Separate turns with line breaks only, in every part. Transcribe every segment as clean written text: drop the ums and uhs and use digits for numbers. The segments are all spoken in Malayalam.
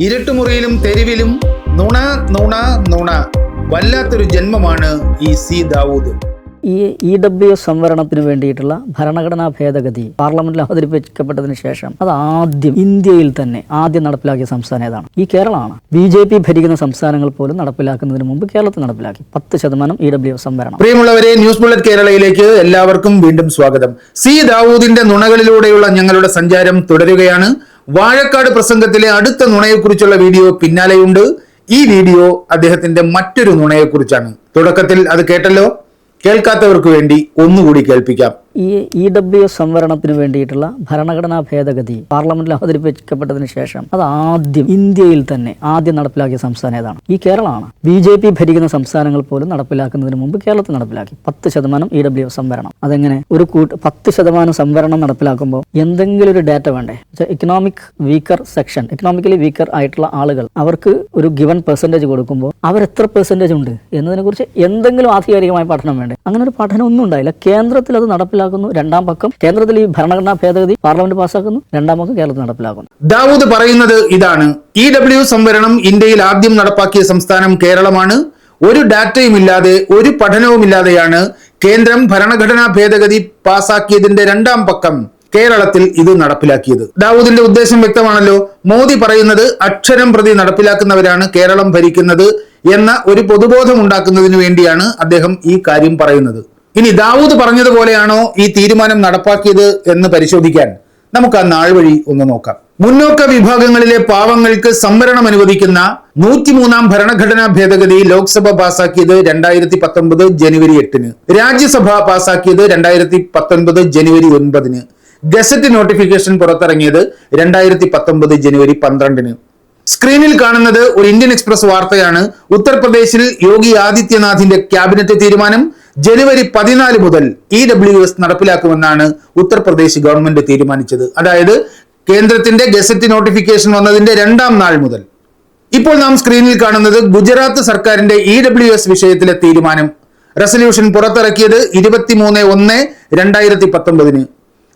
ഇരുട്ടുമുറിയിലും തെരുവിലും നുണ നുണ നുണ. വല്ലാത്തൊരു ജന്മമാണ് ഈ സി ദാവൂദ്.
ഈ EWS സംവരണത്തിന് വേണ്ടിയിട്ടുള്ള ഭരണഘടനാ ഭേദഗതി പാർലമെന്റിൽ അവതരിപ്പിക്കപ്പെട്ടതിന് ശേഷം അത് ഇന്ത്യയിൽ തന്നെ ആദ്യം നടപ്പിലാക്കിയ സംസ്ഥാനം ഏതാണ്? ഈ കേരളമാണ്. BJP ഭരിക്കുന്ന സംസ്ഥാനങ്ങൾ പോലും നടപ്പിലാക്കുന്നതിന് മുമ്പ് കേരളത്തിൽ നടപ്പിലാക്കി 10% EWS സംവരണം.
പ്രിയമുള്ളവരെ, ന്യൂസ് ബുള്ളറ്റ് കേരളയിലേക്ക് എല്ലാവർക്കും വീണ്ടും സ്വാഗതം. സി ദാവൂദിന്റെ നുണകളിലൂടെയുള്ള ഞങ്ങളുടെ സഞ്ചാരം തുടരുകയാണ്. വാഴക്കാട് പ്രസംഗത്തിലെ അടുത്ത നുണയെക്കുറിച്ചുള്ള വീഡിയോ പിന്നാലെയുണ്ട്. ഈ വീഡിയോ അദ്ദേഹത്തിന്റെ മറ്റൊരു നുണയെക്കുറിച്ചാണ്. തുടക്കത്തിൽ അത് കേട്ടല്ലോ. കേൾക്കാത്തവർക്ക് വേണ്ടി ഒന്നുകൂടി കേൾപ്പിക്കാം.
ഈ EWS സംവരണത്തിന് വേണ്ടിയിട്ടുള്ള ഭരണഘടനാ ഭേദഗതി പാർലമെന്റിൽ അവതരിപ്പിക്കപ്പെട്ടതിന് ശേഷം അത് ഇന്ത്യയിൽ തന്നെ ആദ്യം നടപ്പിലാക്കിയ സംസ്ഥാനം ഏതാണ്? ഈ കേരളമാണ്. BJP ഭരിക്കുന്ന സംസ്ഥാനങ്ങൾ പോലും നടപ്പിലാക്കുന്നതിന് മുമ്പ് കേരളത്തിൽ നടപ്പിലാക്കി 10% EWS സംവരണം. അതെങ്ങനെ? ഒരു 10% സംവരണം നടപ്പിലാക്കുമ്പോൾ എന്തെങ്കിലും ഒരു ഡാറ്റ വേണ്ടേ? Economic weaker section, economically weaker ആയിട്ടുള്ള ആളുകൾ, അവർക്ക് ഒരു ഗിവൺ പെർസെന്റേജ് കൊടുക്കുമ്പോൾ അവർ എത്ര പെർസെന്റേജ് ഉണ്ട് എന്നതിനെ കുറിച്ച് എന്തെങ്കിലും ആധികാരികമായ പഠനം വേണ്ടേ? അങ്ങനെ ഒരു പഠനം ഒന്നും ഉണ്ടായില്ല. കേന്ദ്രത്തിൽ അത് നടപ്പിലാക്കുന്നു. രണ്ടാം പക്കം കേന്ദ്രത്തിൽ ഈ ഭരണഘടനാ ഭേദഗതി പാർലമെന്റ് പാസ്സാക്കുന്നു. രണ്ടാം പക്കം കേരളത്തിൽ നടപ്പിലാക്കുന്നു.
ദാവൂദ് പറയുന്നത് ഇതാണ്: EWS സംവരണം ഇന്ത്യയിൽ ആദ്യം നടപ്പാക്കിയ സംസ്ഥാനം കേരളമാണ്. ഒരു ഡാറ്റയും ഇല്ലാതെ, ഒരു പഠനവുമില്ലാതെയാണ് കേന്ദ്രം ഭരണഘടനാ ഭേദഗതി പാസാക്കിയതിന്റെ രണ്ടാം പക്കം കേരളത്തിൽ ഇത് നടപ്പിലാക്കിയത്. ദാവൂദിന്റെ ഉദ്ദേശം വ്യക്തമാണല്ലോ. മോദി പറയുന്നത് അക്ഷരം പ്രതി നടപ്പിലാക്കുന്നവരാണ് കേരളം ഭരിക്കുന്നത് എന്ന ഒരു പൊതുബോധം ഉണ്ടാക്കുന്നതിന് വേണ്ടിയാണ് അദ്ദേഹം ഈ കാര്യം പറയുന്നത്. ഇനി ദാവൂദ് പറഞ്ഞതുപോലെയാണോ ഈ തീരുമാനം നടപ്പാക്കിയത് എന്ന് പരിശോധിക്കാൻ നമുക്ക് ആ നാൾ വഴി ഒന്ന് നോക്കാം. മുന്നോക്ക വിഭാഗങ്ങളിലെ പാവങ്ങൾക്ക് സംവരണം അനുവദിക്കുന്ന 103-ാം ഭരണഘടനാ ഭേദഗതി ലോക്സഭ പാസാക്കിയത് 2019 ജനുവരി 8-ന്, രാജ്യസഭ പാസാക്കിയത് 2019 ജനുവരി 9-ന്, ഗസറ്റ് നോട്ടിഫിക്കേഷൻ പുറത്തിറങ്ങിയത് 2019 ജനുവരി 12-ന്. സ്ക്രീനിൽ കാണുന്നത് ഒരു ഇന്ത്യൻ എക്സ്പ്രസ് വാർത്തയാണ്. ഉത്തർപ്രദേശിൽ യോഗി ആദിത്യനാഥിന്റെ ക്യാബിനറ്റ് തീരുമാനം. ജനുവരി 14 മുതൽ EWS നടപ്പിലാക്കുമെന്നാണ് ഉത്തർപ്രദേശ് ഗവൺമെന്റ് തീരുമാനിച്ചത്. അതായത് കേന്ദ്രത്തിന്റെ ഗസറ്റ് നോട്ടിഫിക്കേഷൻ വന്നതിന്റെ രണ്ടാം നാൾ മുതൽ. ഇപ്പോൾ നാം സ്ക്രീനിൽ കാണുന്നത് ഗുജറാത്ത് സർക്കാരിന്റെ EWS വിഷയത്തിലെ തീരുമാനം. റെസല്യൂഷൻ പുറത്തിറക്കിയത് 23/1/2019-ന്.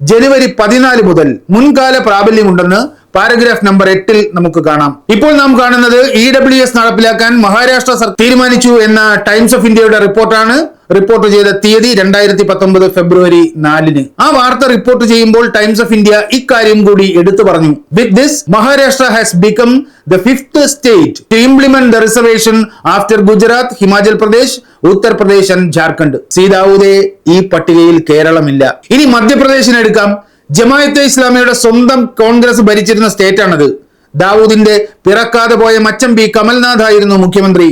ജനുവരി 14 മുതൽ മുൻകാല പ്രാബല്യമുണ്ടെന്ന് പാരഗ്രാഫ് നമ്പർ 8-ൽ നമുക്ക് കാണാം. ഇപ്പോൾ നാം കാണുന്നത് EWS നടപ്പിലാക്കാൻ മഹാരാഷ്ട്ര സർക്കാർ തീരുമാനിച്ചു എന്ന ടൈംസ് ഓഫ് ഇന്ത്യയുടെ റിപ്പോർട്ടാണ്. റിപ്പോർട്ട് ചെയ്ത തീയതി 2019 ഫെബ്രുവരി 4-ന്. ആ വാർത്ത റിപ്പോർട്ട് ചെയ്യുമ്പോൾ ടൈംസ് ഓഫ് ഇന്ത്യ ഇക്കാര്യം കൂടി എടുത്തു പറഞ്ഞു. With this, Maharashtra has become the 5th state to implement the reservation after Gujarat, Himachal Pradesh, Uttar Pradesh and Jharkhand. സി ദാവൂദേ, ഈ പട്ടികയിൽ കേരളമില്ല. ഇനി മധ്യപ്രദേശിനെ എടുക്കാം. ജമാഅത്തെ ഇസ്ലാമിയുടെ സ്വന്തം കോൺഗ്രസ് ഭരിച്ചിരുന്ന സ്റ്റേറ്റാണത്. ദാവൂദിന്റെ പിറക്കാതെ പോയ മച്ചം പി കമൽനാഥ് ആയിരുന്നു മുഖ്യമന്ത്രി.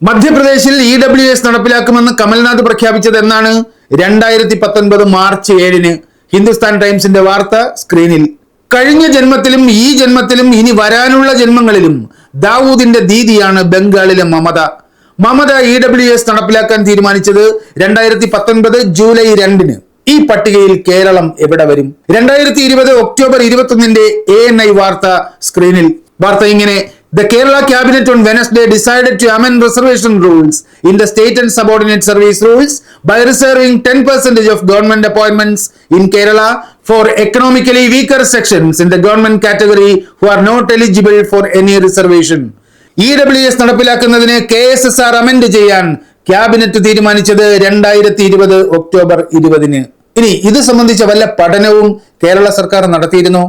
മധ്യപ്രദേശിൽ EWS നടപ്പിലാക്കുമെന്ന് കമൽനാഥ് പ്രഖ്യാപിച്ചത് എന്നാണ്? 2019 മാർച്ച് 7-ന്. ഹിന്ദുസ്ഥാൻ ടൈംസിന്റെ വാർത്ത സ്ക്രീനിൽ. കഴിഞ്ഞ ജന്മത്തിലും ഈ ജന്മത്തിലും ഇനി വരാനുള്ള ജന്മങ്ങളിലും ദാവൂദിന്റെ ദീദിയാണ് ബംഗാളിലെ മമത. EWS നടപ്പിലാക്കാൻ തീരുമാനിച്ചത് 2019 ജൂലൈ 2-ന്. ഈ പട്ടികയിൽ കേരളം എവിടെ വരും? 2020 ഒക്ടോബർ 21-ന്റെ ANI വാർത്ത സ്ക്രീനിൽ. വാർത്ത ഇങ്ങനെ: The Kerala Cabinet on Wednesday decided to amend reservation rules in the state and subordinate service rules by reserving 10% of government appointments in Kerala for economically weaker sections in the government category who are not eligible for any reservation. EWS നടപ്പിലാക്കുന്നതിന് KSSR അമെൻഡ് ചെയ്യാൻ ക്യാബിനറ്റ് തീരുമാനിച്ചത് 2020 ഒക്ടോബർ 20-ന്. ഇനി ഇത് സംബന്ധിച്ച വല്ല പഠനവും കേരള സർക്കാർ നടത്തിയിരുന്നോ?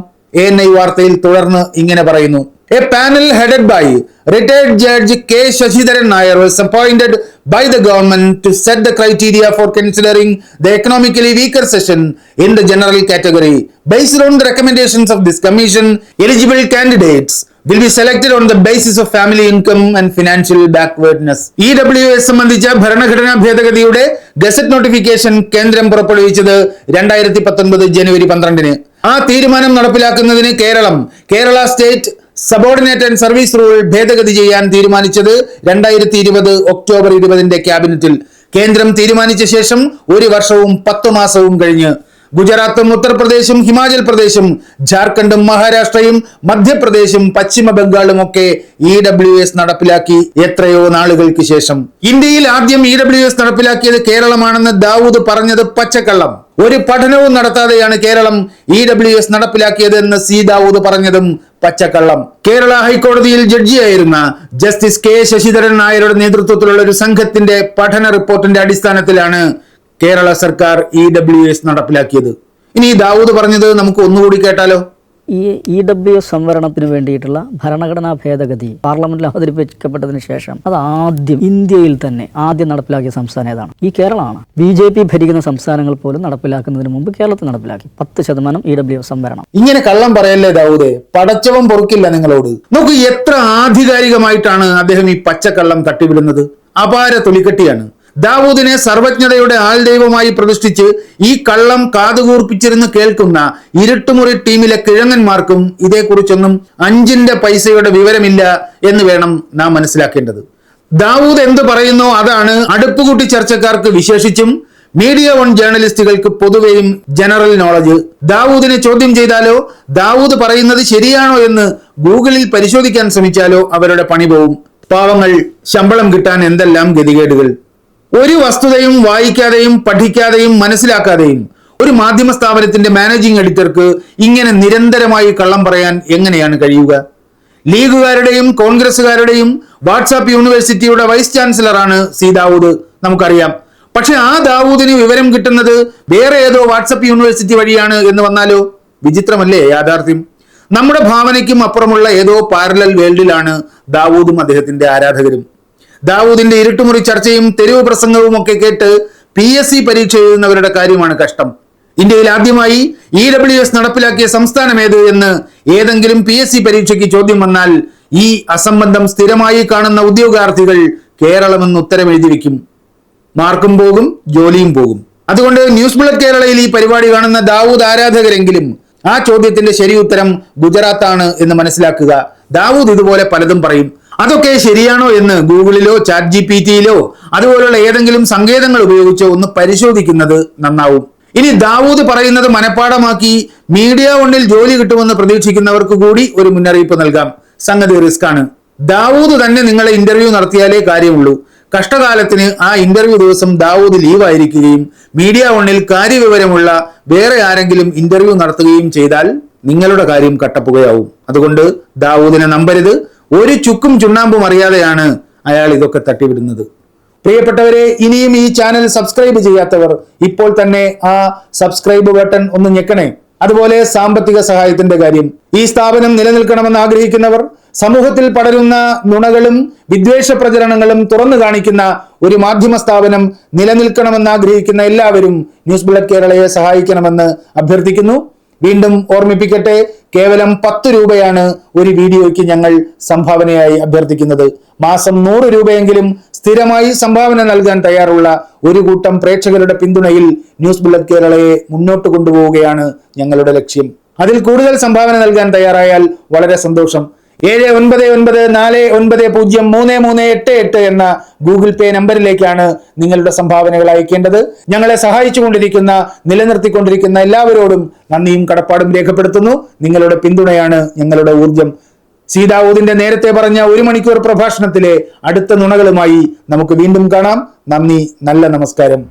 ANI വാർത്തയിൽ തുടർന്ന് ഇങ്ങനെ പറയുന്നു: A panel headed by retired Judge K. Shashidharan Nair was appointed by the government to set the criteria for considering the economically weaker section in the general category. Based on the recommendations of this commission, eligible candidates will be selected on the basis of family income and financial backwardness. EWS സംബന്ധിച്ച ഭരണഘടനാ ഭേദഗതിയുടെ ഗസറ്റ് നോട്ടിഫിക്കേഷൻ കേന്ദ്രം പുറപ്പെടുവിച്ചത് 2019 ജനുവരി 12-ന്. ആ തീരുമാനം നടപ്പിലാക്കുന്നതിന് Kerala state subordinate and service rule ഭേദഗതി ചെയ്യാൻ തീരുമാനിച്ചത് 2020 ഒക്ടോബർ 20-ന്റെ ക്യാബിനറ്റിൽ. കേന്ദ്രം തീരുമാനിച്ച ശേഷം 1 വർഷവും 10 മാസവും കഴിഞ്ഞ് ഗുജറാത്തും ഉത്തർപ്രദേശും ഹിമാചൽ പ്രദേശും ജാർഖണ്ഡും മഹാരാഷ്ട്രയും മധ്യപ്രദേശും പശ്ചിമ ബംഗാളും ഒക്കെ EWS നടപ്പിലാക്കി എത്രയോ നാളുകൾക്ക് ശേഷം. ഇന്ത്യയിൽ ആദ്യം EWS നടപ്പിലാക്കിയത് കേരളമാണെന്ന് ദാവൂദ് പറഞ്ഞത് പച്ചക്കള്ളം. ഒരു പഠനവും നടത്താതെയാണ് കേരളം EWS നടപ്പിലാക്കിയതെന്ന് സി ദാവൂദ് പറഞ്ഞതും പച്ചക്കള്ളം. കേരള ഹൈക്കോടതിയിൽ ജഡ്ജിയായിരുന്ന ജസ്റ്റിസ് കെ ശശിധരൻ നായരുടെ നേതൃത്വത്തിലുള്ള ഒരു സംഘത്തിന്റെ പഠന റിപ്പോർട്ടിന്റെ അടിസ്ഥാനത്തിലാണ് കേരള സർക്കാർ EWS നടപ്പിലാക്കിയത്. ഇനി ദാവൂദ് പറഞ്ഞത് നമുക്ക് ഒന്നുകൂടി കേട്ടാലോ.
ഈ EWS സംവരണത്തിന് വേണ്ടിയിട്ടുള്ള ഭരണഘടനാ ഭേദഗതി പാർലമെന്റിൽ അവതരിപ്പിക്കപ്പെട്ടതിന് ശേഷം അത് ഇന്ത്യയിൽ തന്നെ ആദ്യം നടപ്പിലാക്കിയ സംസ്ഥാനം ഏതാണ്? ഈ കേരളമാണ്. BJP ഭരിക്കുന്ന സംസ്ഥാനങ്ങൾ പോലും നടപ്പിലാക്കുന്നതിന് മുമ്പ് കേരളത്തിൽ നടപ്പിലാക്കി 10% EWS സംവരണം.
ഇങ്ങനെ കള്ളം പറയല്ലേ ദാവൂദേ, പടച്ചവൻ പൊറുക്കില്ല നിങ്ങളോട്. നോക്കൂ, എത്ര ആധികാരികമായിട്ടാണ് അദ്ദേഹം ഈ പച്ചക്കള്ളം തട്ടിവിടുന്നത്. അപാര തൊലിക്കെട്ടിയാണ്. ദാവൂദിനെ സർവജ്ഞതയുടെ ആൾദൈവമായി പ്രതിഷ്ഠിച്ച് ഈ കള്ളം കാതുകൂർപ്പിച്ചിരുന്ന് കേൾക്കുന്ന ഇരുട്ടുമുറി ടീമിലെ കിഴങ്ങന്മാർക്കും ഇതേക്കുറിച്ചൊന്നും 5 പൈസയുടെ വിവരമില്ല എന്ന് വേണം നാം മനസ്സിലാക്കേണ്ടത്. ദാവൂദ് എന്ത് പറയുന്നോ അതാണ് അടുപ്പുകൂട്ടി ചർച്ചക്കാർക്ക് വിശേഷിച്ചും മീഡിയ വൺ ജേർണലിസ്റ്റുകൾക്ക് പൊതുവെയും ജനറൽ നോളജ്. ദാവൂദിനെ ചോദ്യം ചെയ്താലോ, ദാവൂദ് പറയുന്നത് ശരിയാണോ എന്ന് ഗൂഗിളിൽ പരിശോധിക്കാൻ ശ്രമിച്ചാലോ അവരുടെ പണി പോവും. പാവങ്ങൾ, ശമ്പളം കിട്ടാൻ എന്തെല്ലാം ഗതികേടുകൾ. ഒരു വസ്തുതയും വായിക്കാതെയും പഠിക്കാതെയും മനസ്സിലാക്കാതെയും ഒരു മാധ്യമ സ്ഥാപനത്തിന്റെ മാനേജിംഗ് എഡിറ്റർക്ക് ഇങ്ങനെ നിരന്തരമായി കള്ളം പറയാൻ എങ്ങനെയാണ് കഴിയുക? ലീഗുകാരുടെയും കോൺഗ്രസുകാരുടെയും വാട്സാപ്പ് യൂണിവേഴ്സിറ്റിയുടെ വൈസ് ചാൻസലറാണ് സി ദാവൂദ്, നമുക്കറിയാം. പക്ഷെ ആ ദാവൂദിന് വിവരം കിട്ടുന്നത് വേറെ ഏതോ വാട്സാപ്പ് യൂണിവേഴ്സിറ്റി വഴിയാണ് എന്ന് വന്നാലോ? വിചിത്രമല്ലേ യാഥാർത്ഥ്യം? നമ്മുടെ ഭാവനയ്ക്കും അപ്പുറമുള്ള ഏതോ പാരലൽ വേൾഡിലാണ് ദാവൂദും അദ്ദേഹത്തിന്റെ ആരാധകരും. ദാവൂദിന്റെ ഇരുട്ടുമുറി ചർച്ചയും തെരുവ് പ്രസംഗവും ഒക്കെ കേട്ട് PSC പരീക്ഷ എഴുതുന്നവരുടെ കാര്യമാണ് കഷ്ടം. ഇന്ത്യയിൽ ആദ്യമായി EWS നടപ്പിലാക്കിയ സംസ്ഥാനം ഏത് എന്ന് ഏതെങ്കിലും PSC പരീക്ഷയ്ക്ക് ചോദ്യം വന്നാൽ ഈ അസംബന്ധം സ്ഥിരമായി കാണുന്ന ഉദ്യോഗാർത്ഥികൾ കേരളമെന്ന് ഉത്തരം എഴുതി വെക്കും. മാർക്കും പോകും, ജോലിയും പോകും. അതുകൊണ്ട് ന്യൂസ് ബുള്ളറ്റ് കേരളയിൽ ഈ പരിപാടി കാണുന്ന ദാവൂദ് ആരാധകരെങ്കിലും ആ ചോദ്യത്തിന്റെ ശരി ഉത്തരം ഗുജറാത്താണ് എന്ന് മനസ്സിലാക്കുക. ദാവൂദ് ഇതുപോലെ പലതും പറയും. അതൊക്കെ ശരിയാണോ എന്ന് ഗൂഗിളിലോ ChatGPTയിലോ അതുപോലുള്ള ഏതെങ്കിലും സങ്കേതങ്ങൾ ഉപയോഗിച്ചോ ഒന്ന് പരിശോധിക്കുന്നത് നന്നാവും. ഇനി ദാവൂദ് പറയുന്നത് മനഃപ്പാടമാക്കി മീഡിയ വണ്ണിൽ ജോലി കിട്ടുമെന്ന് പ്രതീക്ഷിക്കുന്നവർക്ക് കൂടി ഒരു മുന്നറിയിപ്പ് നൽകാം. സംഗതി റിസ്ക് ആണ്. ദാവൂദ് തന്നെ നിങ്ങളെ ഇന്റർവ്യൂ നടത്തിയാലേ കാര്യമുള്ളൂ. കഷ്ടകാലത്തിന് ആ ഇന്റർവ്യൂ ദിവസം ദാവൂദ് ലീവായിരിക്കുകയും മീഡിയ വണ്ണിൽ കാര്യവിവരമുള്ള വേറെ ആരെങ്കിലും ഇന്റർവ്യൂ നടത്തുകയും ചെയ്താൽ നിങ്ങളുടെ കാര്യം കട്ടപ്പുകയാവും. അതുകൊണ്ട് ദാവൂദിനെ നമ്പരുത്. ഒരു ചുക്കും ചുണ്ണാമ്പും അറിയാതെയാണ് അയാൾ ഇതൊക്കെ തട്ടിവിടുന്നത്. പ്രിയപ്പെട്ടവരെ, ഇനിയും ഈ ചാനൽ സബ്സ്ക്രൈബ് ചെയ്യാത്തവർ ഇപ്പോൾ തന്നെ ആ സബ്സ്ക്രൈബ് ബട്ടൺ ഒന്ന് ഞെക്കണേ. അതുപോലെ സാമ്പത്തിക സഹായത്തിന്റെ കാര്യം. ഈ സ്ഥാപനം നിലനിൽക്കണമെന്ന് ആഗ്രഹിക്കുന്നവർ, സമൂഹത്തിൽ പടരുന്ന നുണകളും വിദ്വേഷ പ്രചരണങ്ങളും തുറന്നു കാണിക്കുന്ന ഒരു മാധ്യമ സ്ഥാപനം നിലനിൽക്കണമെന്ന് ആഗ്രഹിക്കുന്ന എല്ലാവരും ന്യൂസ് ബുള്ളറ്റ് കേരളയെ സഹായിക്കണമെന്ന് അഭ്യർത്ഥിക്കുന്നു. വീണ്ടും ഓർമ്മിപ്പിക്കട്ടെ, കേവലം 10 രൂപയാണ് ഒരു വീഡിയോയ്ക്ക് ഞങ്ങൾ സംഭാവനയായി അഭ്യർത്ഥിക്കുന്നത്. മാസം 100 രൂപയെങ്കിലും സ്ഥിരമായി സംഭാവന നൽകാൻ തയ്യാറുള്ള ഒരു കൂട്ടം പ്രേക്ഷകരുടെ പിന്തുണയിൽ ന്യൂസ് ബുള്ളറ്റ് കേരളയെ മുന്നോട്ട് കൊണ്ടുപോവുകയാണ് ഞങ്ങളുടെ ലക്ഷ്യം. അതിൽ കൂടുതൽ സംഭാവന നൽകാൻ തയ്യാറായാൽ വളരെ സന്തോഷം. 7994903388 എന്ന ഗൂഗിൾ പേ നമ്പറിലേക്കാണ് നിങ്ങളുടെ സംഭാവനകൾ അയക്കേണ്ടത്. ഞങ്ങളെ സഹായിച്ചുകൊണ്ടിരിക്കുന്ന, നിലനിർത്തിക്കൊണ്ടിരിക്കുന്ന എല്ലാവരോടും നന്ദിയും കടപ്പാടും രേഖപ്പെടുത്തുന്നു. നിങ്ങളുടെ പിന്തുണയാണ് ഞങ്ങളുടെ ഊർജം. സി ദാവൂദിന്റെ നേരത്തെ പറഞ്ഞ 1 മണിക്കൂർ പ്രഭാഷണത്തിലെ അടുത്ത നുണകളുമായി നമുക്ക് വീണ്ടും കാണാം. നന്ദി, നല്ല നമസ്കാരം.